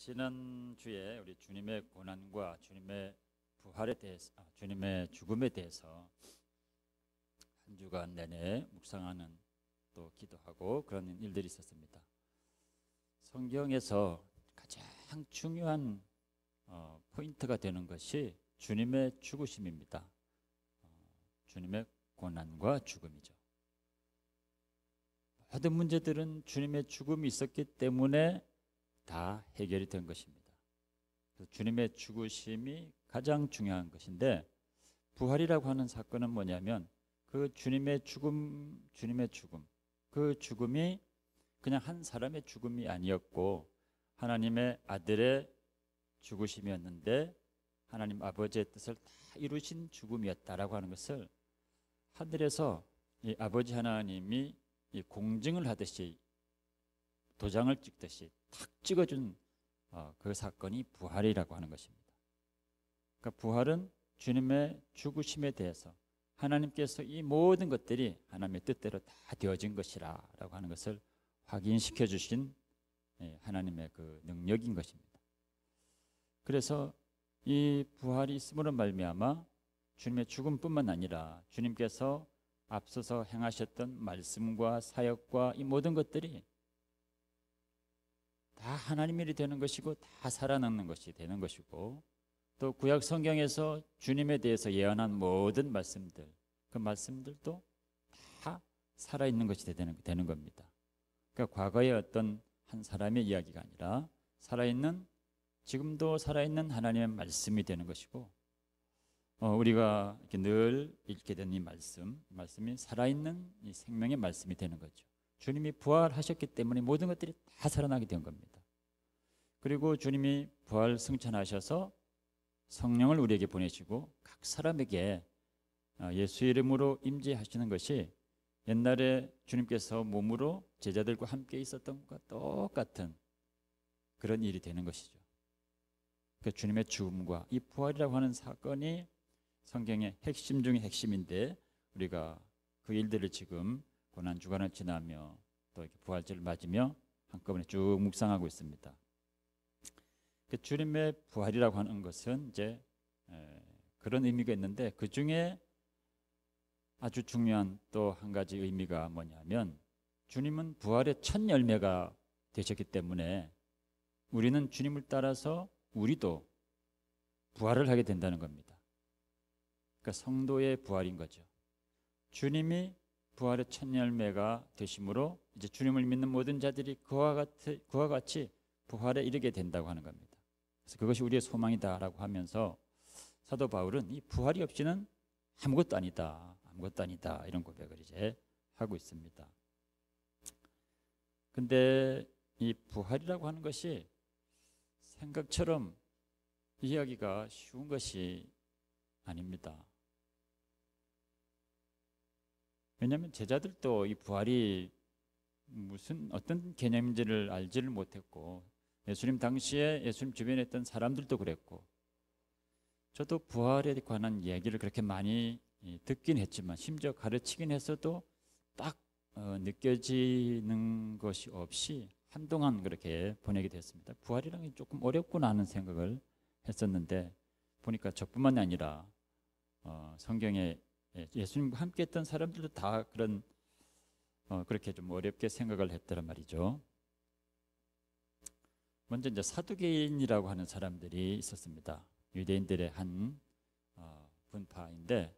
지난주에 우리 주님의 고난과 주님의 부활에 대해서, 주님의 죽음에 대해서 한 주간 내내 묵상하는 또 기도하고 그런 일들이 있었습니다. 성경에서 가장 중요한 포인트가 되는 것이 주님의 죽으심입니다. 주님의 고난과 죽음이죠. 모든 문제들은 주님의 죽음이 있었기 때문에 다 해결이 된 것입니다. 그래서 주님의 죽으심이 가장 중요한 것인데, 부활이라고 하는 사건은 뭐냐면 그 주님의 죽음, 그 죽음이 그냥 한 사람의 죽음이 아니었고 하나님의 아들의 죽으심이었는데 하나님 아버지의 뜻을 다 이루신 죽음이었다라고 하는 것을 하늘에서 이 아버지 하나님이 이 공증을 하듯이, 도장을 찍듯이 탁 찍어준 그 사건이 부활이라고 하는 것입니다. 그러니까 부활은 주님의 죽으심에 대해서 하나님께서 이 모든 것들이 하나님의 뜻대로 다 되어진 것이라고 하는 것을 확인시켜 주신 하나님의 그 능력인 것입니다. 그래서 이 부활이 있음으로 말미암아 주님의 죽음뿐만 아니라 주님께서 앞서서 행하셨던 말씀과 사역과 이 모든 것들이 다 하나님 일이 되는 것이고 다 살아나는 것이 되는 것이고, 또 구약 성경에서 주님에 대해서 예언한 모든 말씀들, 그 말씀들도 다 살아있는 것이 되는 겁니다. 그러니까 과거의 어떤 한 사람의 이야기가 아니라 지금도 살아있는 하나님의 말씀이 되는 것이고, 우리가 이렇게 늘 읽게 되는 이 말씀이 살아있는 이 생명의 말씀이 되는 거죠. 주님이 부활하셨기 때문에 모든 것들이 다 살아나게 된 겁니다. 그리고 주님이 부활 승천하셔서 성령을 우리에게 보내시고 각 사람에게 예수 이름으로 임재하시는 것이 옛날에 주님께서 몸으로 제자들과 함께 있었던 것과 똑같은 그런 일이 되는 것이죠. 그러니까 주님의 죽음과 이 부활이라고 하는 사건이 성경의 핵심 중의 핵심인데, 우리가 그 일들을 지금 고난주간을 지나며 또 이렇게 부활절을 맞으며 한꺼번에 쭉 묵상하고 있습니다. 그 주님의 부활이라고 하는 것은 이제 그런 의미가 있는데, 그 중에 아주 중요한 또 한 가지 의미가 뭐냐면, 주님은 부활의 첫 열매가 되셨기 때문에 우리는 주님을 따라서 우리도 부활을 하게 된다는 겁니다. 그러니까 성도의 부활인 거죠. 주님이 부활의 첫 열매가 되심으로 이제 주님을 믿는 모든 자들이 그와 같이 부활에 이르게 된다고 하는 겁니다. 그래서 그것이 우리의 소망이다라고 하면서 사도 바울은 이 부활이 없이는 아무것도 아니다 이런 고백을 이제 하고 있습니다. 근데 이 부활이라고 하는 것이 생각처럼 이해하기가 쉬운 것이 아닙니다. 왜냐하면 제자들도 이 부활이 무슨 어떤 개념인지를 알지를 못했고, 예수님 당시에 예수님 주변에 있던 사람들도 그랬고, 저도 부활에 관한 이야기를 그렇게 많이 듣긴 했지만 심지어 가르치긴 했어도 딱 느껴지는 것이 없이 한동안 그렇게 보내게 됐습니다. 부활이라는 게 조금 어렵구나 하는 생각을 했었는데, 보니까 저뿐만이 아니라 성경에 예수님과 함께 했던 사람들도 다 그렇게 좀 어렵게 생각을 했더란 말이죠. 먼저 이제 사두개인이라고 하는 사람들이 있었습니다. 유대인들의 한 분파인데,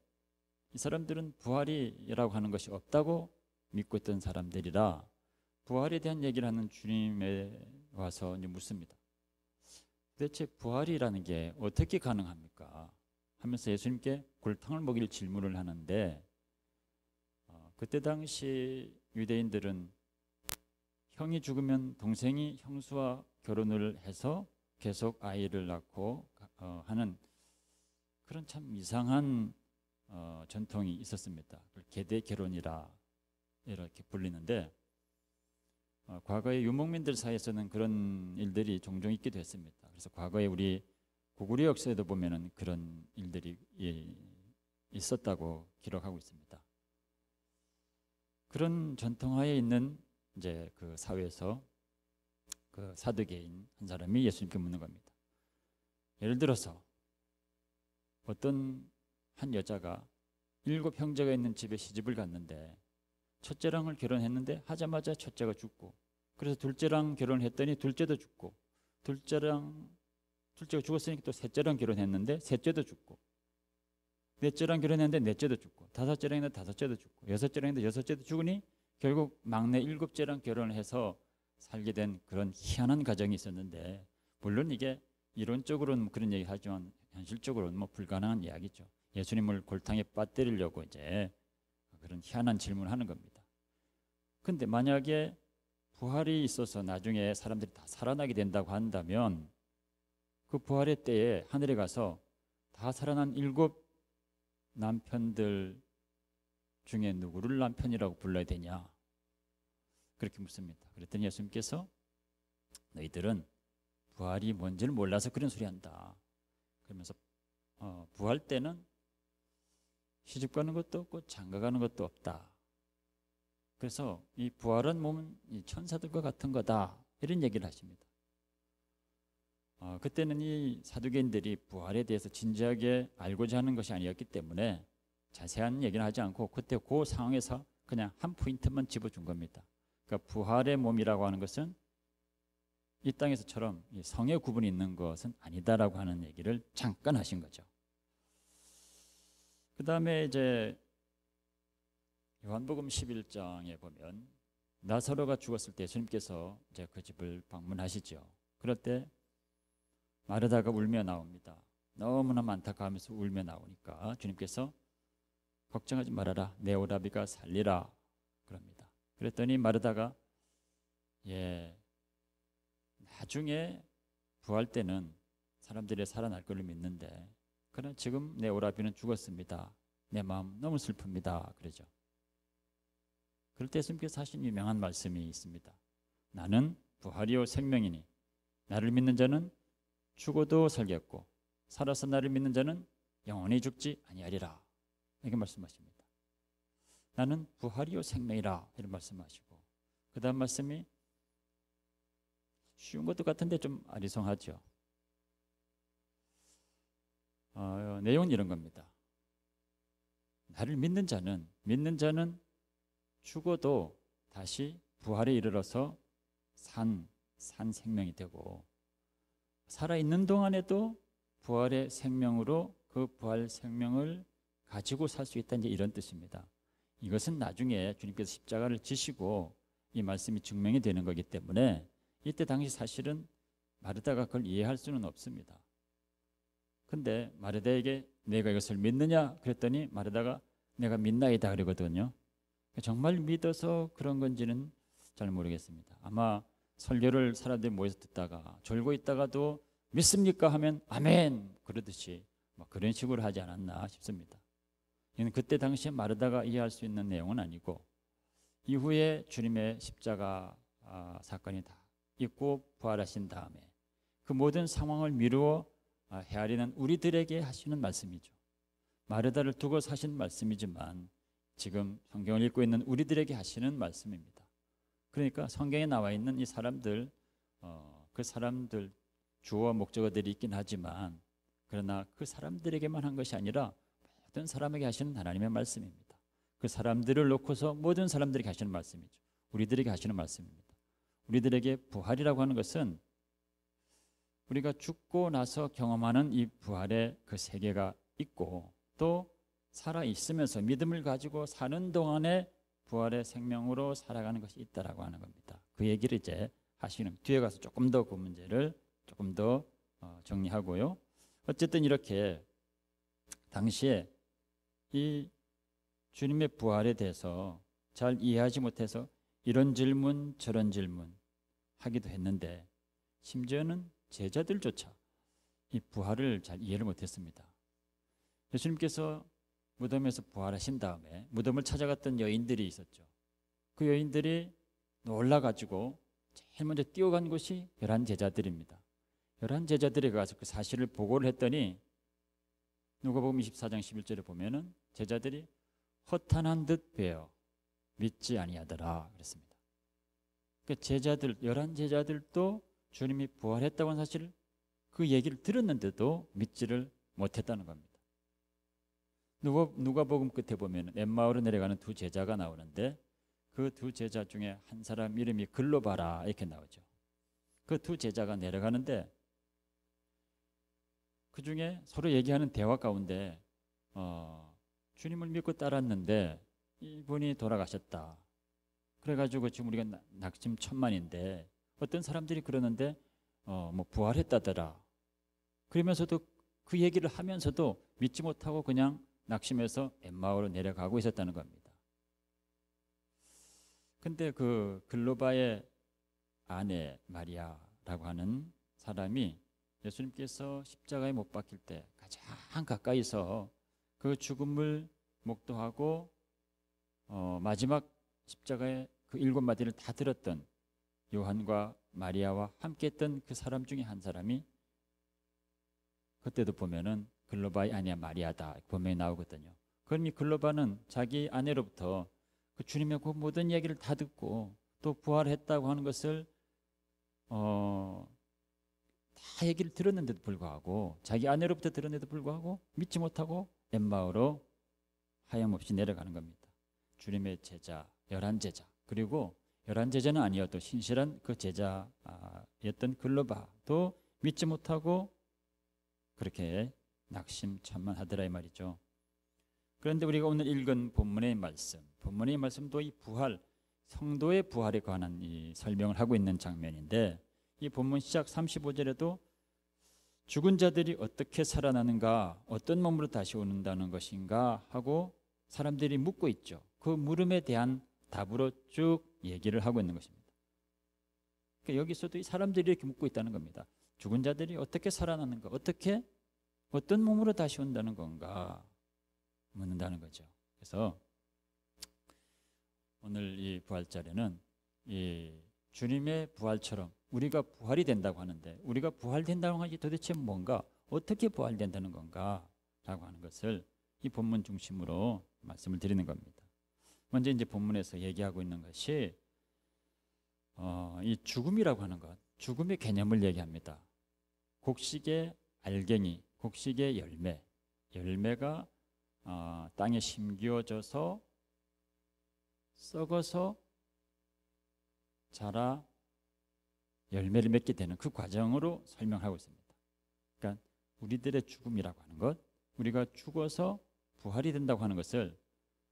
이 사람들은 부활이라고 하는 것이 없다고 믿고 있던 사람들이라 부활에 대한 얘기를 하는 주님에 와서 이제 묻습니다. 도대체 부활이라는 게 어떻게 가능합니까? 하면서 예수님께 골탕을 먹일 질문을 하는데, 그때 당시 유대인들은 형이 죽으면 동생이 형수와 결혼을 해서 계속 아이를 낳고 하는 그런 참 이상한 전통이 있었습니다. 계대 결혼이라 이렇게 불리는데, 과거의 유목민들 사이에서는 그런 일들이 종종 있기도 했습니다. 그래서 과거에 우리 고구려 역사에도 보면은 그런 일들이 있었다고 기록하고 있습니다. 그런 전통하에 있는 이제 그 사회에서 그 사두개인 한 사람이 예수님께 묻는 겁니다. 예를 들어서 어떤 한 여자가 7 형제가 있는 집에 시집을 갔는데 첫째랑을 결혼했는데 하자마자 첫째가 죽고, 그래서 둘째랑 결혼했더니 둘째도 죽고, 둘째가 죽었으니까 또 셋째랑 결혼했는데 셋째도 죽고, 넷째랑 결혼했는데 넷째도 죽고, 다섯째랑 했는데 다섯째도 죽고, 여섯째랑 했는데 여섯째도 죽으니 결국 막내 7째랑 결혼을 해서 살게 된 그런 희한한 가정이 있었는데, 물론 이게 이론적으로는 그런 얘기 하지만 현실적으로는 뭐 불가능한 이야기죠. 예수님을 골탕에 빠뜨리려고 이제 그런 희한한 질문을 하는 겁니다. 근데 만약에 부활이 있어서 나중에 사람들이 다 살아나게 된다고 한다면 그 부활의 때에 하늘에 가서 다 살아난 7 남편들 중에 누구를 남편이라고 불러야 되냐, 그렇게 묻습니다. 그랬더니 예수님께서 너희들은 부활이 뭔지를 몰라서 그런 소리 한다. 그러면서 부활 때는 시집 가는 것도 없고 장가 가는 것도 없다. 그래서 이 부활한 몸은 이 천사들과 같은 거다, 이런 얘기를 하십니다. 그때는 이 사두개인들이 부활에 대해서 진지하게 알고자 하는 것이 아니었기 때문에 자세한 얘기는 하지 않고 그때 그 상황에서 그냥 한 포인트만 집어준 겁니다. 그러니까 부활의 몸이라고 하는 것은 이 땅에서처럼 성의 구분이 있는 것은 아니다라고 하는 얘기를 잠깐 하신 거죠. 그 다음에 이제 요한복음 11장에 보면 나사로가 죽었을 때 예수님께서 이제 그 집을 방문하시죠. 그럴 때 마르다가 울며 나옵니다. 너무나 안타까워하면서 울며 나오니까 주님께서 걱정하지 말아라, 내 오라비가 살리라 그럽니다. 그랬더니 마르다가 나중에 부활 때는 사람들이 살아날 걸로 믿는데 그러나 지금 내 오라비는 죽었습니다. 내 마음 너무 슬픕니다. 그러죠. 그럴 때 예수님께서 하신 유명한 말씀이 있습니다. 나는 부활이요 생명이니 나를 믿는 자는 죽어도 살겠고 살아서 나를 믿는 자는 영원히 죽지 아니하리라, 이렇게 말씀하십니다. 나는 부활이요 생명이라, 이런 말씀하시고, 그 다음 말씀이 쉬운 것도 같은데 좀 아리송하죠. 내용은 이런 겁니다. 나를 믿는 자는 죽어도 다시 부활에 이르러서 산 생명이 되고, 살아있는 동안에도 부활의 생명으로 그 부활 생명을 가지고 살 수 있다, 이제 이런 뜻입니다. 이것은 나중에 주님께서 십자가를 지시고 이 말씀이 증명이 되는 거기 때문에 이때 당시 사실은 마르다가 그걸 이해할 수는 없습니다. 근데 마르다에게 내가 이것을 믿느냐 그랬더니 마르다가 내가 믿나이다 그러거든요. 정말 믿어서 그런 건지는 잘 모르겠습니다. 아마 설교를 사람들이 모여서 듣다가 졸고 있다가도 믿습니까 하면 아멘 그러듯이 그런 식으로 하지 않았나 싶습니다. 이는 그때 당시에 마르다가 이해할 수 있는 내용은 아니고, 이후에 주님의 십자가 사건이 다 있고 부활하신 다음에 그 모든 상황을 미루어 헤아리는 우리들에게 하시는 말씀이죠. 마르다를 두고 하신 말씀이지만 지금 성경을 읽고 있는 우리들에게 하시는 말씀입니다. 그러니까 성경에 나와 있는 이 사람들, 그 사람들 주어와 목적어들이 있긴 하지만 그러나 그 사람들에게만 한 것이 아니라 모든 사람에게 하시는 하나님의 말씀입니다. 그 사람들을 놓고서 모든 사람들에게 하시는 말씀이죠. 우리들에게 하시는 말씀입니다. 우리들에게 부활이라고 하는 것은 우리가 죽고 나서 경험하는 이 부활의 그 세계가 있고, 또 살아 있으면서 믿음을 가지고 사는 동안에 부활의 생명으로 살아가는 것이 있다라고 하는 겁니다. 그 얘기를 이제 하시는, 뒤에 가서 조금 더 그 문제를 조금 더 정리하고요. 어쨌든 이렇게 당시에 이 주님의 부활에 대해서 잘 이해하지 못해서 이런 질문 저런 질문 하기도 했는데, 심지어는 제자들조차 이 부활을 잘 이해를 못했습니다. 예수님께서 무덤에서 부활하신 다음에 무덤을 찾아갔던 여인들이 있었죠. 그 여인들이 놀라가지고 제일 먼저 뛰어간 곳이 11제자들입니다. 11제자들이 가서 그 사실을 보고를 했더니 누가복음 24장 11절에 보면은 제자들이 허탄한 듯 베어 믿지 아니하더라 그랬습니다. 그 제자들 11제자들도 주님이 부활했다고 하는 사실을 그 얘기를 들었는데도 믿지를 못했다는 겁니다. 누가복음 끝에 보면 엠마오로 내려가는 두 제자가 나오는데 그 두 제자 중에 한 사람 이름이 글로바라 이렇게 나오죠. 그 두 제자가 내려가는데 그 중에 서로 얘기하는 대화 가운데 주님을 믿고 따랐는데 이분이 돌아가셨다. 그래가지고 지금 우리가 낙심천만인데 어떤 사람들이 그러는데 뭐 부활했다더라. 그러면서도 그 얘기를 하면서도 믿지 못하고 그냥 낙심해서 엠마오로 내려가고 있었다는 겁니다. 근데 그 글로바의 아내 마리아라고 하는 사람이 예수님께서 십자가에 못 박힐 때 가장 가까이서 그 죽음을 목도하고 마지막 십자가의 그 7마디를 다 들었던 요한과 마리아와 함께했던 그 사람 중에 한 사람이 그때도 보면은 글로바의 아내 마리아다 분명히 나오거든요. 그럼 이 글로바는 자기 아내로부터 그 주님의 그 모든 얘기를 다 듣고 또 부활했다고 하는 것을 다 얘기를 들었는데도 불구하고 자기 아내로부터 들었는데도 불구하고 믿지 못하고 엠마오로 하염없이 내려가는 겁니다. 주님의 제자 11제자 그리고 11제자는 아니어도 신실한 그 제자였던 글로바도 믿지 못하고 그렇게 낙심천만하더라 이 말이죠. 그런데 우리가 오늘 읽은 본문의 말씀도 이 부활, 성도의 부활에 관한 이 설명을 하고 있는 장면인데 이 본문 시작 35절에도 죽은 자들이 어떻게 살아나는가, 어떤 몸으로 다시 오는다는 것인가 하고 사람들이 묻고 있죠. 그 물음에 대한 답으로 쭉 얘기를 하고 있는 것입니다. 그러니까 여기서도 이 사람들이 이렇게 묻고 있다는 겁니다. 죽은 자들이 어떻게 살아나는가, 어떤 몸으로 다시 온다는 건가 묻는다는 거죠. 그래서 오늘 이 부활절에는 이 주님의 부활처럼 우리가 부활이 된다고 하는데 우리가 부활된다고 하는 게 도대체 뭔가, 어떻게 부활된다는 건가 라고 하는 것을 이 본문 중심으로 말씀을 드리는 겁니다. 먼저 이제 본문에서 얘기하고 있는 것이 이 죽음이라고 하는 것, 죽음의 개념을 얘기합니다. 곡식의 알갱이, 곡식의 열매가 땅에 심기어져서 썩어서 자라 열매를 맺게 되는 그 과정으로 설명하고 있습니다. 그러니까 우리들의 죽음이라고 하는 것, 우리가 죽어서 부활이 된다고 하는 것을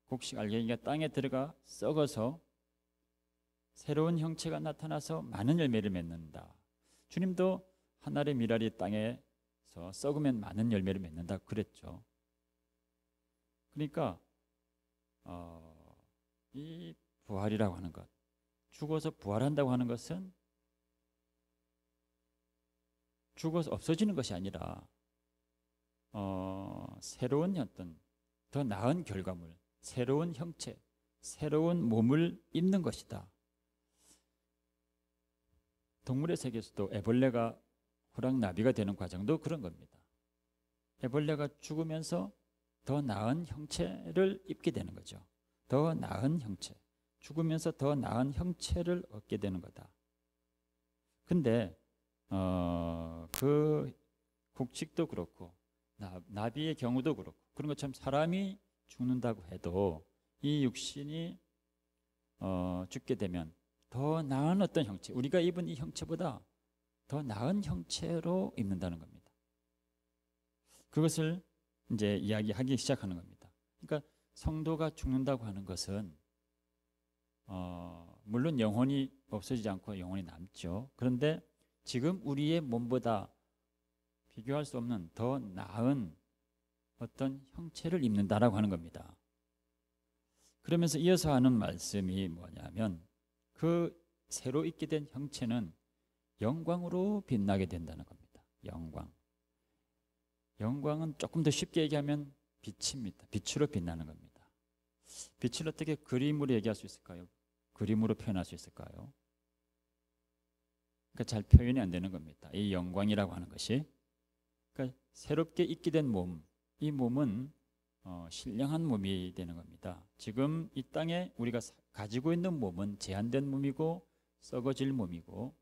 곡식 알갱이가 땅에 들어가 썩어서 새로운 형체가 나타나서 많은 열매를 맺는다. 주님도 한 알의 밀알이 땅에서 썩으면 많은 열매를 맺는다 그랬죠. 그러니까 이 부활이라고 하는 것, 죽어서 부활한다고 하는 것은 죽어서 없어지는 것이 아니라 새로운 어떤 더 나은 결과물, 새로운 형체, 새로운 몸을 입는 것이다. 동물의 세계에서도 애벌레가 호랑나비가 되는 과정도 그런 겁니다. 애벌레가 죽으면서 더 나은 형체를 입게 되는 거죠. 더 나은 형체, 죽으면서 더 나은 형체를 얻게 되는 거다. 근데 그 곡식도 그렇고 나비의 경우도 그렇고 그런 것처럼 사람이 죽는다고 해도 이 육신이 죽게 되면 더 나은 어떤 형체, 우리가 입은 이 형체보다 더 나은 형체로 입는다는 겁니다. 그것을 이제 이야기하기 시작하는 겁니다. 그러니까 성도가 죽는다고 하는 것은 물론 영혼이 없어지지 않고 영혼이 남죠. 그런데 지금 우리의 몸보다 비교할 수 없는 더 나은 어떤 형체를 입는다라고 하는 겁니다. 그러면서 이어서 하는 말씀이 뭐냐면 그 새로 입게 된 형체는 영광으로 빛나게 된다는 겁니다. 영광은 조금 더 쉽게 얘기하면 빛입니다. 빛으로 빛나는 겁니다. 빛을 어떻게 그림으로 얘기할 수 있을까요? 그림으로 표현할 수 있을까요? 그러니까 잘 표현이 안 되는 겁니다. 이 영광이라고 하는 것이. 그러니까 새롭게 입게 된 몸, 이 몸은 신령한 몸이 되는 겁니다. 지금 이 땅에 우리가 가지고 있는 몸은 제한된 몸이고 썩어질 몸이고,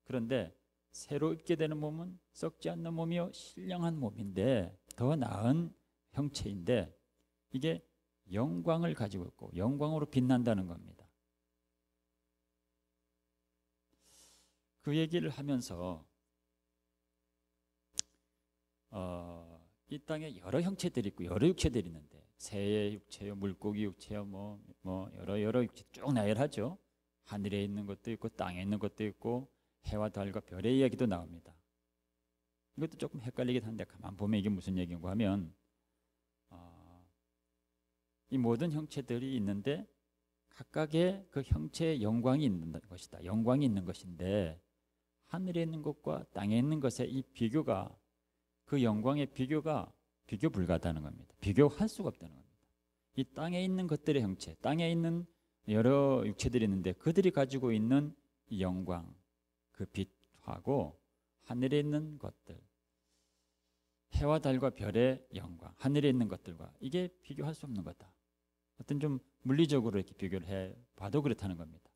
그런데 새로 입게 되는 몸은 썩지 않는 몸이요 신령한 몸인데 더 나은 형체인데 이게 영광을 가지고 있고 영광으로 빛난다는 겁니다. 그 얘기를 하면서 이 땅에 여러 형체들이 있고 여러 육체들이 있는데 새의 육체요, 물고기 육체요, 뭐 여러 육체 쭉 나열하죠. 하늘에 있는 것도 있고 땅에 있는 것도 있고 해와 달과 별의 이야기도 나옵니다. 이것도 조금 헷갈리긴 한데 가만 보면 이게 무슨 얘기인가 하면 이 모든 형체들이 있는데 각각의 그 형체의 영광이 있는 것이다. 영광이 있는 것인데 하늘에 있는 것과 땅에 있는 것의 이 비교가 그 영광의 비교가 비교 불가하다는 겁니다. 비교할 수가 없다는 겁니다. 이 땅에 있는 것들의 형체, 땅에 있는 여러 육체들이 있는데 그들이 가지고 있는 이 영광, 그 빛하고 하늘에 있는 것들, 해와 달과 별의 영광, 하늘에 있는 것들과 이게 비교할 수 없는 거다. 어떤 좀 물리적으로 이렇게 비교를 해 봐도 그렇다는 겁니다.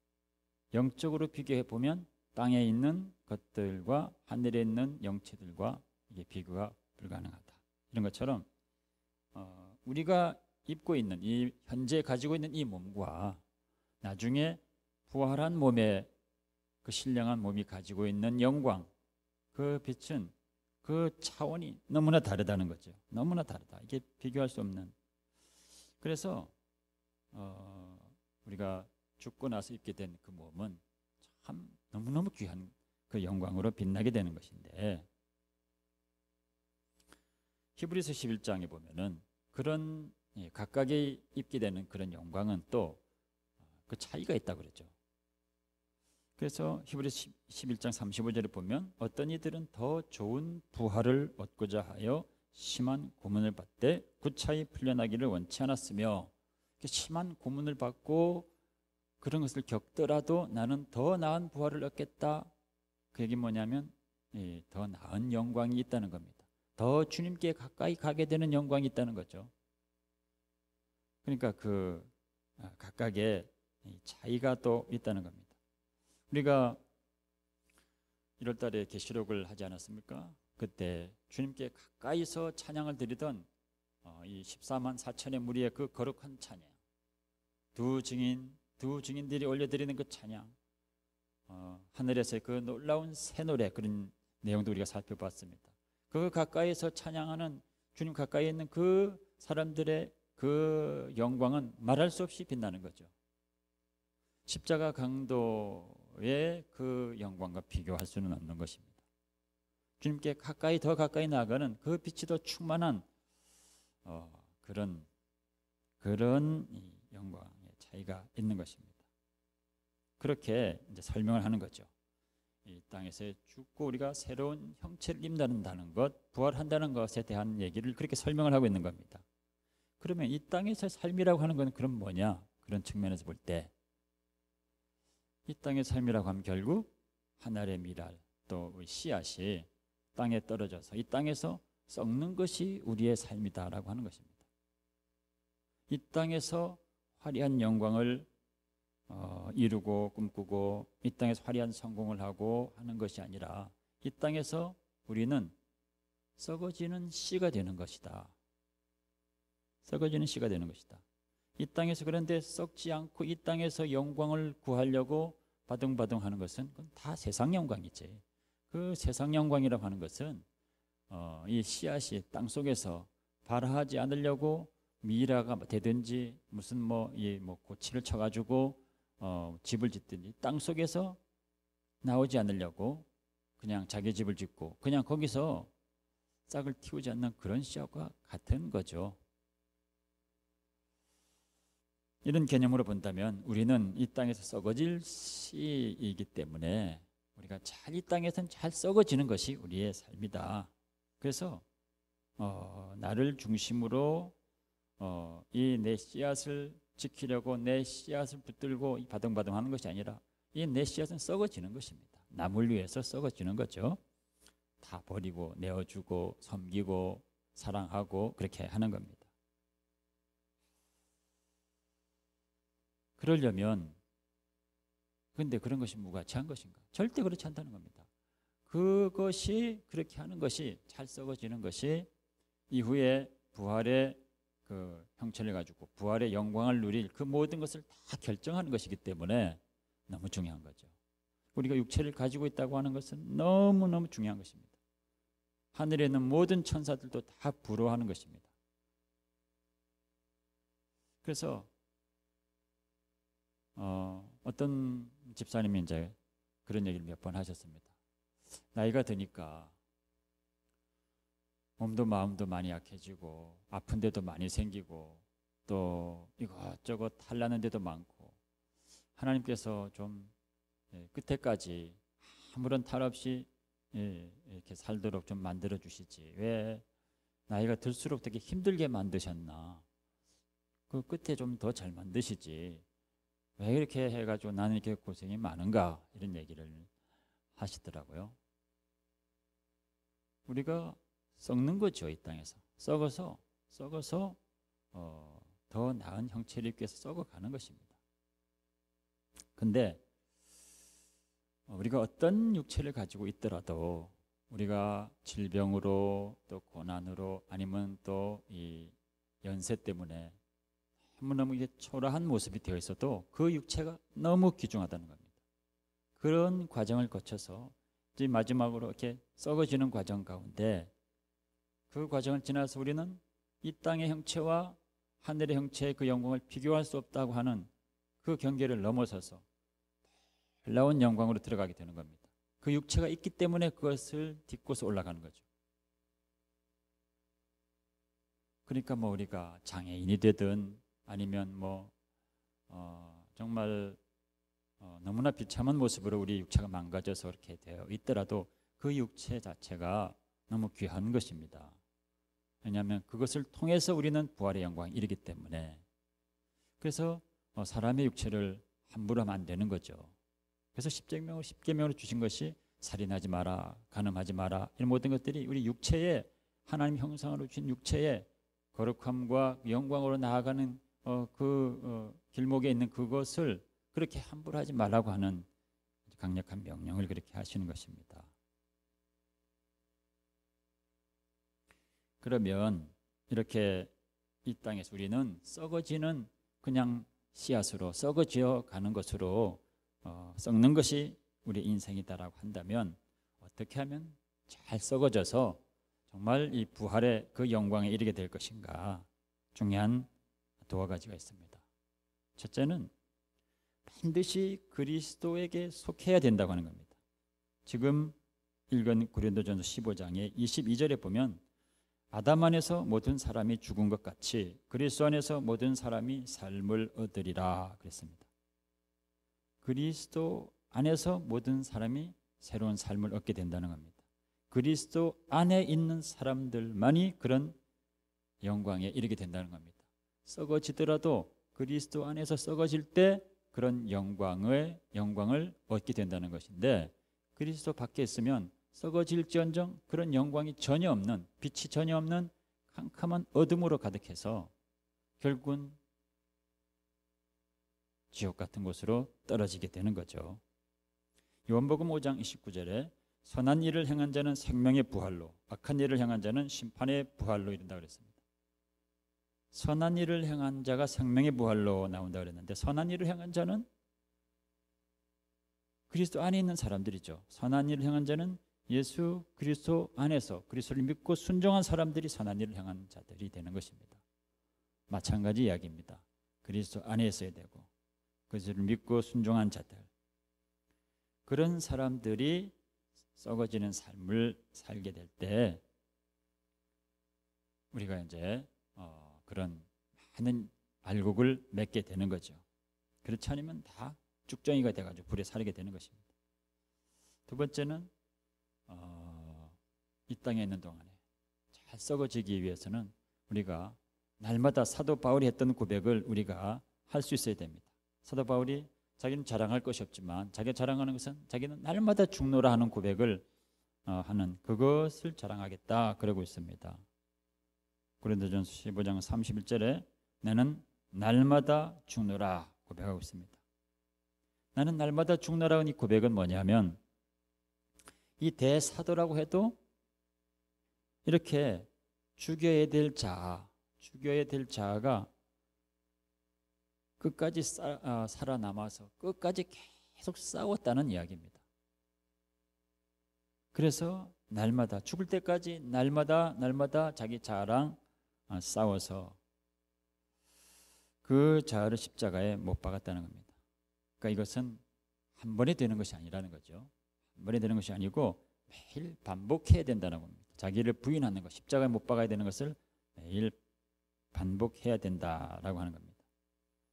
영적으로 비교해 보면 땅에 있는 것들과 하늘에 있는 영체들과 이게 비교가 불가능하다. 이런 것처럼 우리가 입고 있는 이 현재 가지고 있는 이 몸과 나중에 부활한 몸의 그 신령한 몸이 가지고 있는 영광, 그 빛은 그 차원이 너무나 다르다는 거죠. 너무나 다르다. 이게 비교할 수 없는. 그래서 우리가 죽고 나서 입게 된 그 몸은 참 너무너무 귀한 그 영광으로 빛나게 되는 것인데 히브리서 11장에 보면은 그런 각각이 입게 되는 그런 영광은 또 그 차이가 있다고 그러죠. 그래서 히브리서 11장 35절에 보면 어떤 이들은 더 좋은 부활을 얻고자 하여 심한 고문을 받되 구차히 풀려나기를 원치 않았으며 심한 고문을 받고 그런 것을 겪더라도 나는 더 나은 부활을 얻겠다. 그 얘기 뭐냐면 더 나은 영광이 있다는 겁니다. 더 주님께 가까이 가게 되는 영광이 있다는 거죠. 그러니까 그 각각의 차이가 또 있다는 겁니다. 우리가 1월 달에 계시록을 하지 않았습니까? 그때 주님께 가까이서 찬양을 드리던 이 14만 4천의 무리의 그 거룩한 찬양, 두 증인들이 올려드리는 그 찬양, 하늘에서의 그 놀라운 새 노래, 그런 내용도 우리가 살펴봤습니다. 그 가까이서 찬양하는 주님 가까이 있는 그 사람들의 그 영광은 말할 수 없이 빛나는 거죠. 십자가 강도의 그 영광과 비교할 수는 없는 것입니다. 주님께 더 가까이 나아가는 그 빛이 더 충만한 그런 이 영광의 차이가 있는 것입니다. 그렇게 이제 설명을 하는 거죠. 이 땅에서 죽고 우리가 새로운 형체를 입는다는 것, 부활한다는 것에 대한 얘기를 그렇게 설명을 하고 있는 겁니다. 그러면 이 땅에서 삶이라고 하는 건 그럼 뭐냐? 그런 측면에서 볼 때 이 땅의 삶이라고 하면 결국 하늘의 미랄, 또 씨앗이 땅에 떨어져서 이 땅에서 썩는 것이 우리의 삶이다라고 하는 것입니다. 이 땅에서 화려한 영광을 이루고 꿈꾸고 이 땅에서 화려한 성공을 하고 하는 것이 아니라 이 땅에서 우리는 썩어지는 씨가 되는 것이다. 썩어지는 씨가 되는 것이다. 이 땅에서 그런데 썩지 않고 이 땅에서 영광을 구하려고 바둥바둥 하는 것은 그건 다 세상 영광이지. 그 세상 영광이라고 하는 것은 이 씨앗이 땅 속에서 발하지 않으려고 미라가 되든지 무슨 고치를 쳐가지고 집을 짓든지 땅 속에서 나오지 않으려고 그냥 자기 집을 짓고 그냥 거기서 싹을 틔우지 않는 그런 씨앗과 같은 거죠. 이런 개념으로 본다면 우리는 이 땅에서 썩어질 씨이기 때문에 우리가 이 땅에서는 잘 썩어지는 것이 우리의 삶이다. 그래서 나를 중심으로 이 내 씨앗을 지키려고 내 씨앗을 붙들고 바둥바둥 하는 것이 아니라 이 내 씨앗은 썩어지는 것입니다. 남을 위해서 썩어지는 거죠. 다 버리고 내어주고 섬기고 사랑하고 그렇게 하는 겁니다. 그러려면 근데 그런 것이 무가치한 것인가? 절대 그렇지 않다는 겁니다. 그것이 그렇게 하는 것이 잘 썩어지는 것이 이후에 부활의 그 형체를 가지고 부활의 영광을 누릴 그 모든 것을 다 결정하는 것이기 때문에 너무 중요한 거죠. 우리가 육체를 가지고 있다고 하는 것은 너무너무 중요한 것입니다. 하늘에 있는 모든 천사들도 다 부러워하는 것입니다. 그래서 어떤 집사님이 이제 그런 얘기를 몇 번 하셨습니다. 나이가 드니까 몸도 마음도 많이 약해지고 아픈 데도 많이 생기고 또 이것저것 탈나는 데도 많고 하나님께서 좀 끝에까지 아무런 탈 없이 이렇게 살도록 좀 만들어 주시지 왜 나이가 들수록 되게 힘들게 만드셨나. 그 끝에 좀 더 잘 만드시지 왜 이렇게 해가지고 나는 이렇게 고생이 많은가, 이런 얘기를 하시더라고요. 우리가 썩는 거죠. 이 땅에서 썩어서 더 나은 형체를 입기 위해서 썩어가는 것입니다. 근데 우리가 어떤 육체를 가지고 있더라도 우리가 질병으로 또 고난으로 아니면 또 이 연세 때문에 너무너무 이게 초라한 모습이 되어 있어도 그 육체가 너무 귀중하다는 겁니다. 그런 과정을 거쳐서 이제 마지막으로 이렇게 썩어지는 과정 가운데 그 과정을 지나서 우리는 이 땅의 형체와 하늘의 형체의 그 영광을 비교할 수 없다고 하는 그 경계를 넘어서서 놀라운 영광으로 들어가게 되는 겁니다. 그 육체가 있기 때문에 그것을 딛고서 올라가는 거죠. 그러니까 뭐 우리가 장애인이 되든 아니면 뭐 정말 너무나 비참한 모습으로 우리 육체가 망가져서 그렇게 되어 있더라도 그 육체 자체가 너무 귀한 것입니다. 왜냐하면 그것을 통해서 우리는 부활의 영광에 이르기 때문에. 그래서 사람의 육체를 함부로 하면 안 되는 거죠. 그래서 십계명으로 주신 것이 살인하지 마라, 간음하지 마라, 이런 모든 것들이 우리 육체에, 하나님 형상으로 주신 육체에 거룩함과 영광으로 나아가는 길목에 있는 그것을 그렇게 함부로 하지 말라고 하는 강력한 명령을 그렇게 하시는 것입니다. 그러면 이렇게 이 땅에서 우리는 썩어지는 그냥 씨앗으로 썩어지어 가는 것으로 썩는 것이 우리 인생이다라고 한다면 어떻게 하면 잘 썩어져서 정말 이 부활의 그 영광에 이르게 될 것인가. 중요한 두어 가지가 있습니다. 첫째는 반드시 그리스도에게 속해야 된다고 하는 겁니다. 지금 읽은 고린도전서 15장의 22절에 보면 아담 안에서 모든 사람이 죽은 것 같이 그리스도 안에서 모든 사람이 삶을 얻으리라 그랬습니다. 그리스도 안에서 모든 사람이 새로운 삶을 얻게 된다는 겁니다. 그리스도 안에 있는 사람들만이 그런 영광에 이르게 된다는 겁니다. 썩어지더라도 그리스도 안에서 썩어질 때 그런 영광을 얻게 된다는 것인데, 그리스도 밖에 있으면 썩어질지언정 그런 영광이 전혀 없는, 빛이 전혀 없는 캄캄한 어둠으로 가득해서 결국은 지옥 같은 곳으로 떨어지게 되는 거죠. 요한복음 5장 29절에 선한 일을 행한 자는 생명의 부활로, 악한 일을 행한 자는 심판의 부활로 이른다 그랬습니다. 선한 일을 행한 자가 생명의 부활로 나온다 그랬는데, 선한 일을 행한 자는 그리스도 안에 있는 사람들이죠. 선한 일을 행한 자는 예수 그리스도 안에서 그리스도를 믿고 순종한 사람들이 선한 일을 행한 자들이 되는 것입니다. 마찬가지 이야기입니다. 그리스도 안에 있어야 되고 그리스도를 믿고 순종한 자들, 그런 사람들이 썩어지는 삶을 살게 될 때 우리가 이제 그런 많은 알곡을 맺게 되는 거죠. 그렇지 않으면 다 쭉정이가 돼가지고 불에 사르게 되는 것입니다. 두 번째는 이 땅에 있는 동안에 잘 썩어지기 위해서는 우리가 날마다 사도 바울이 했던 고백을 우리가 할 수 있어야 됩니다. 사도 바울이 자기는 자랑할 것이 없지만 자기가 자랑하는 것은 자기는 날마다 죽노라 하는 고백을 하는, 그것을 자랑하겠다 그러고 있습니다. 고린도전서 15장 31절에 나는 날마다 죽노라 고백하고 있습니다. 나는 날마다 죽노라는 이 고백은 뭐냐면 이 대사도라고 해도 이렇게 죽여야 될 자아가 끝까지 살아남아서 끝까지 계속 싸웠다는 이야기입니다. 그래서 날마다 죽을 때까지 날마다 자기 자아랑 싸워서 그 자아를 십자가에 못 박았다는 겁니다. 그러니까 이것은 한 번에 되는 것이 아니라는 거죠. 한 번에 되는 것이 아니고 매일 반복해야 된다는 겁니다. 자기를 부인하는 것, 십자가에 못 박아야 되는 것을 매일 반복해야 된다라고 하는 겁니다.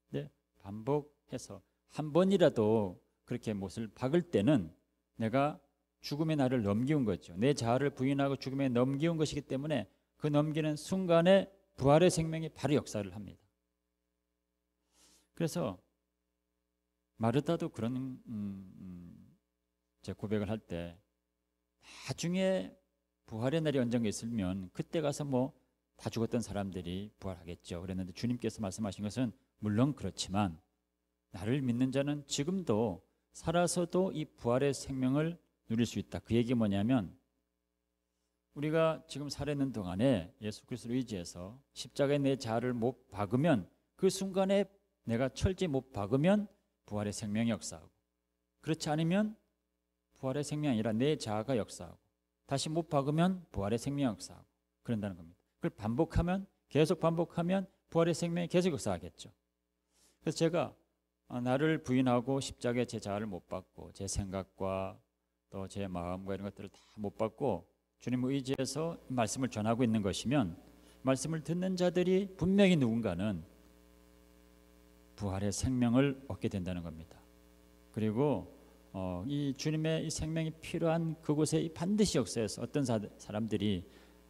근데 반복해서 한 번이라도 그렇게 못을 박을 때는 내가 죽음의 날을 넘기운 거죠. 내 자아를 부인하고 죽음에 넘기운 것이기 때문에 그 넘기는 순간에 부활의 생명이 바로 역사를 합니다. 그래서 마르다도 그런 제 고백을 할 때 나중에 부활의 날이 언젠가 있으면 그때 가서 뭐 다 죽었던 사람들이 부활하겠죠. 그랬는데 주님께서 말씀하신 것은 물론 그렇지만 나를 믿는 자는 지금도 살아서도 이 부활의 생명을 누릴 수 있다. 그 얘기 뭐냐면 우리가 지금 살아있는 동안에 예수 그리스도를 의지해서 십자가에 내 자아를 못 박으면 그 순간에 내가 철저히 못 박으면 부활의 생명이 역사하고 그렇지 않으면 부활의 생명이 아니라 내 자아가 역사하고 다시 못 박으면 부활의 생명이 역사하고 그런다는 겁니다. 그걸 반복하면 계속 반복하면 부활의 생명이 계속 역사하겠죠. 그래서 제가 나를 부인하고 십자가에 제 자아를 못 박고 제 생각과 또 제 마음과 이런 것들을 다 못 받고 주님을 의지해서 말씀을 전하고 있는 것이면 말씀을 듣는 자들이 분명히 누군가는 부활의 생명을 얻게 된다는 겁니다. 그리고 이 주님의 이 생명이 필요한 그곳에 반드시 역사해서 어떤 사람들이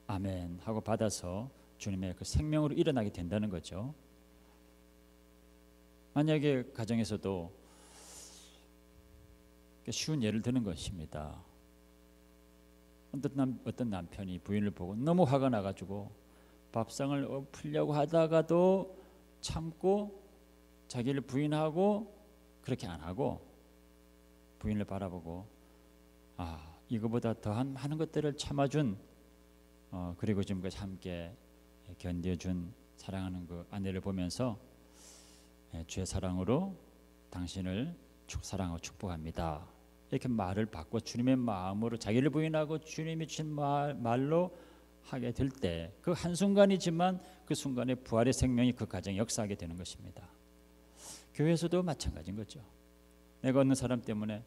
아멘 하고 받아서 주님의 그 생명으로 일어나게 된다는 거죠. 만약에 가정에서도 쉬운 예를 드는 것입니다. 어떤 남편이 부인을 보고 너무 화가 나가지고 밥상을 엎으려고 하다가도 참고 자기를 부인하고 그렇게 안 하고 부인을 바라보고 이거보다 더한 많은 것들을 참아준 그리고 지금까지 함께 견뎌준 사랑하는 그 아내를 보면서 주의 사랑으로 당신을 사랑하고 축복합니다. 이렇게 말을 바꿔 주님의 마음으로 자기를 부인하고 주님이 주신 말로 하게 될 때 그 한순간이지만 그 순간에 부활의 생명이 그 가정에 역사하게 되는 것입니다. 교회에서도 마찬가지인 거죠. 내가 어느 사람 때문에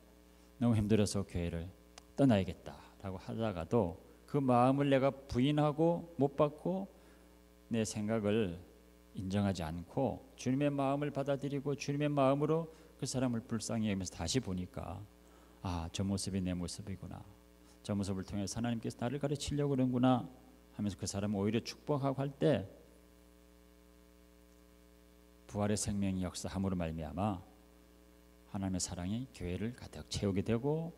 너무 힘들어서 교회를 떠나야겠다라고 하다가도 그 마음을 내가 부인하고 못 받고 내 생각을 인정하지 않고 주님의 마음을 받아들이고 주님의 마음으로 그 사람을 불쌍히 여기면서 다시 보니까 저 모습이 내 모습이구나. 저 모습을 통해서 하나님께서 나를 가르치려고 그러는구나 하면서 그 사람을 오히려 축복하고 할 때 부활의 생명이 역사함으로 말미암아 하나님의 사랑이 교회를 가득 채우게 되고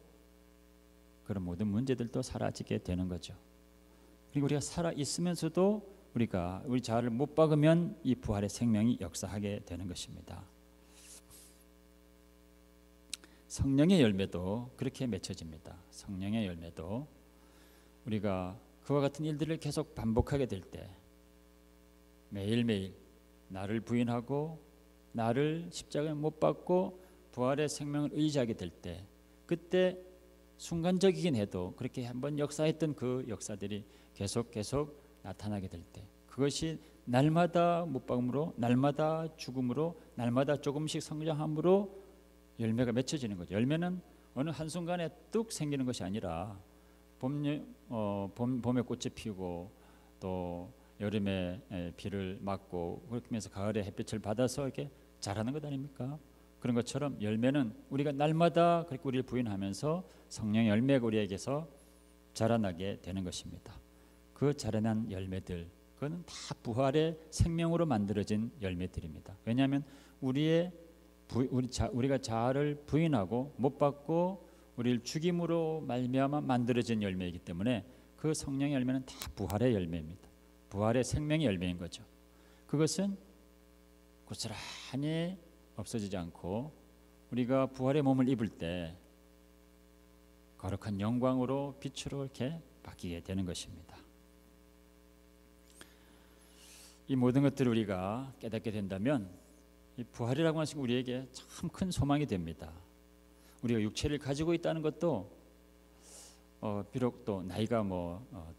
그런 모든 문제들도 사라지게 되는 거죠. 그리고 우리가 살아 있으면서도 우리가 우리 자아를 못 박으면 이 부활의 생명이 역사하게 되는 것입니다. 성령의 열매도 그렇게 맺혀집니다. 성령의 열매도 우리가 그와 같은 일들을 계속 반복하게 될 때 매일매일 나를 부인하고 나를 십자가에 못 박고 부활의 생명을 의지하게 될 때 그때 순간적이긴 해도 그렇게 한번 역사했던 그 역사들이 계속 나타나게 될 때 그것이 날마다 못 박음으로 날마다 죽음으로 날마다 조금씩 성장함으로 열매가 맺혀지는 거죠. 열매는 어느 한순간에 뚝 생기는 것이 아니라 봄에 꽃이 피우고 또 여름에 비를 맞고 그렇게 하면서 가을에 햇빛을 받아서 이렇게 자라는 것 아닙니까? 그런 것처럼 열매는 우리가 날마다 그렇게 우리를 부인하면서 성령의 열매가 우리에게서 자라나게 되는 것입니다. 그 자라난 열매들 그거는 다 부활의 생명으로 만들어진 열매들입니다. 왜냐하면 우리가 자아를 부인하고 못 받고 우리를 죽임으로 말미암아 만들어진 열매이기 때문에 그 성령의 열매는 다 부활의 열매입니다. 부활의 생명의 열매인 거죠. 그것은 고스란히 없어지지 않고 우리가 부활의 몸을 입을 때 거룩한 영광으로 빛으로 이렇게 바뀌게 되는 것입니다. 이 모든 것들을 우리가 깨닫게 된다면 이 부활이라고 하는 것은 우리에게 참 큰 소망이 됩니다. 우리가 육체를 가지고 있다는 것도 비록 또 나이가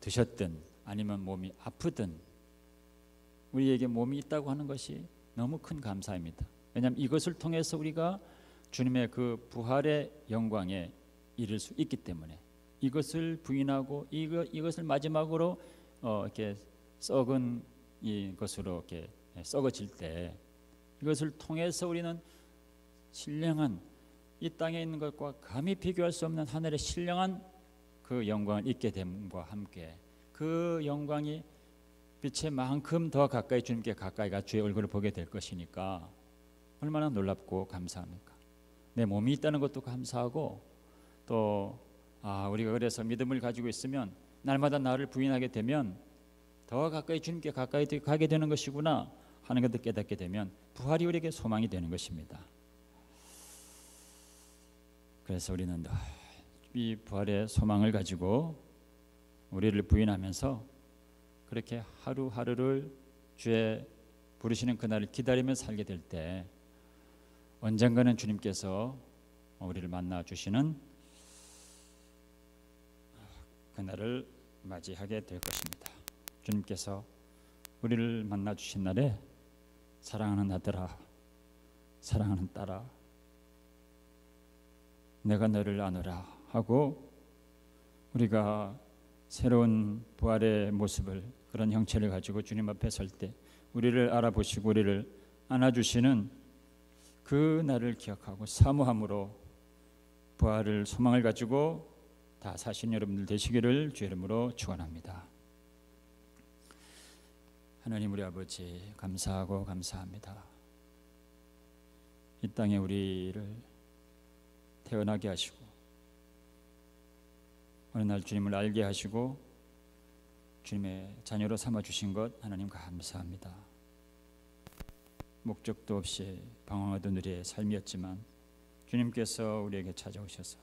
드셨든 아니면 몸이 아프든 우리에게 몸이 있다고 하는 것이 너무 큰 감사입니다. 왜냐하면 이것을 통해서 우리가 주님의 그 부활의 영광에 이를 수 있기 때문에 이것을 부인하고 이것을 마지막으로 이렇게 썩은 이것으로 이렇게 썩어질 때 이것을 통해서 우리는 신령한 이 땅에 있는 것과 감히 비교할 수 없는 하늘의 신령한 그 영광을 잊게 됨과 함께 그 영광이 빛의 만큼 더 가까이 주님께 가까이가 주의 얼굴을 보게 될 것이니까 얼마나 놀랍고 감사합니까? 내 몸이 있다는 것도 감사하고 또 우리가 그래서 믿음을 가지고 있으면 날마다 나를 부인하게 되면 더 가까이 주님께 가까이 가게 되는 것이구나 하는 것을 깨닫게 되면 부활이 우리에게 소망이 되는 것입니다. 그래서 우리는 이 부활의 소망을 가지고 우리를 부인하면서 그렇게 하루하루를 주의 부르시는 그날을 기다리며 살게 될 때 언젠가는 주님께서 우리를 만나 주시는 그날을 맞이하게 될 것입니다. 주님께서 우리를 만나 주신 날에 사랑하는 아들아, 사랑하는 딸아, 내가 너를 아노라 하고 우리가 새로운 부활의 모습을 그런 형체를 가지고 주님 앞에 설 때 우리를 알아보시고 우리를 안아주시는 그 날을 기억하고 사모함으로 부활을 소망을 가지고 다 사신 여러분들 되시기를 주의 이름으로 축원합니다. 하나님 우리 아버지 감사하고 감사합니다. 이 땅에 우리를 태어나게 하시고 어느 날 주님을 알게 하시고 주님의 자녀로 삼아주신 것 하나님 감사합니다. 목적도 없이 방황하던 우리의 삶이었지만 주님께서 우리에게 찾아오셔서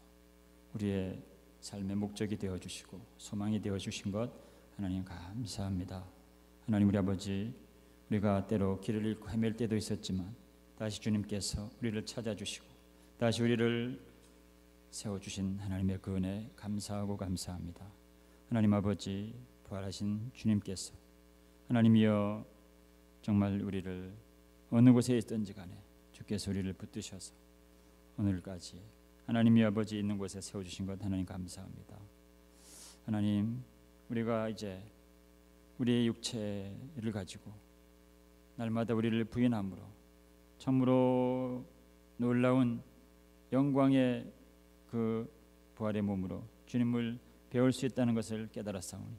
우리의 삶의 목적이 되어주시고 소망이 되어주신 것 하나님 감사합니다. 하나님 우리 아버지 우리가 때로 길을 잃고 헤맬 때도 있었지만 다시 주님께서 우리를 찾아주시고 다시 우리를 세워주신 하나님의 그 은혜 감사하고 감사합니다. 하나님 아버지 부활하신 주님께서 하나님이여 정말 우리를 어느 곳에 있든지 간에 주께서 우리를 붙드셔서 오늘까지 하나님이 아버지 있는 곳에 세워주신 것 하나님 감사합니다. 하나님 우리가 이제 우리의 육체를 가지고 날마다 우리를 부인함으로 참으로 놀라운 영광의 그 부활의 몸으로 주님을 배울 수 있다는 것을 깨달았사오니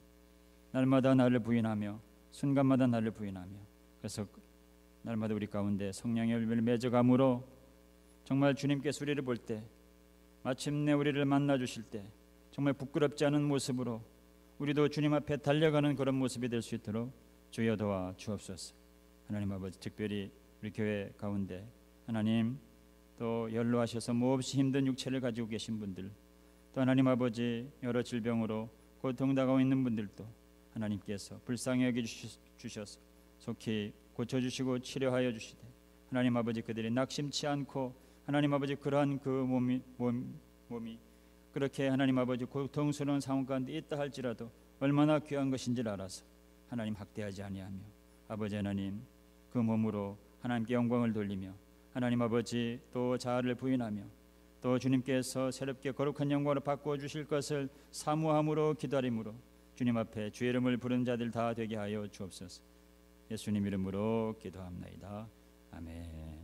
날마다 나를 부인하며 순간마다 나를 부인하며 그래서 날마다 우리 가운데 성령의 열매를 맺어감으로 정말 주님께서 우리를 볼 때 마침내 우리를 만나 주실 때 정말 부끄럽지 않은 모습으로 우리도 주님 앞에 달려가는 그런 모습이 될 수 있도록 주여 도와 주옵소서. 하나님 아버지 특별히 우리 교회 가운데 하나님 또 연로하셔서 몹시 힘든 육체를 가지고 계신 분들 또 하나님 아버지 여러 질병으로 고통당하고 있는 분들도 하나님께서 불쌍히 여겨주셔서 속히 고쳐주시고 치료하여 주시되 하나님 아버지 그들이 낙심치 않고 하나님 아버지 그러한 그 몸이 그렇게 하나님 아버지 고통스러운 상황 가운데 있다 할지라도 얼마나 귀한 것인지를 알아서 하나님 학대하지 아니하며 아버지 하나님 그 몸으로 하나님께 영광을 돌리며 하나님 아버지 또 자아를 부인하며 또 주님께서 새롭게 거룩한 영광으로 바꾸어 주실 것을 사모함으로 기다림으로 주님 앞에 주의 이름을 부르는 자들 다 되게 하여 주옵소서. 예수님 이름으로 기도합나이다. 아멘.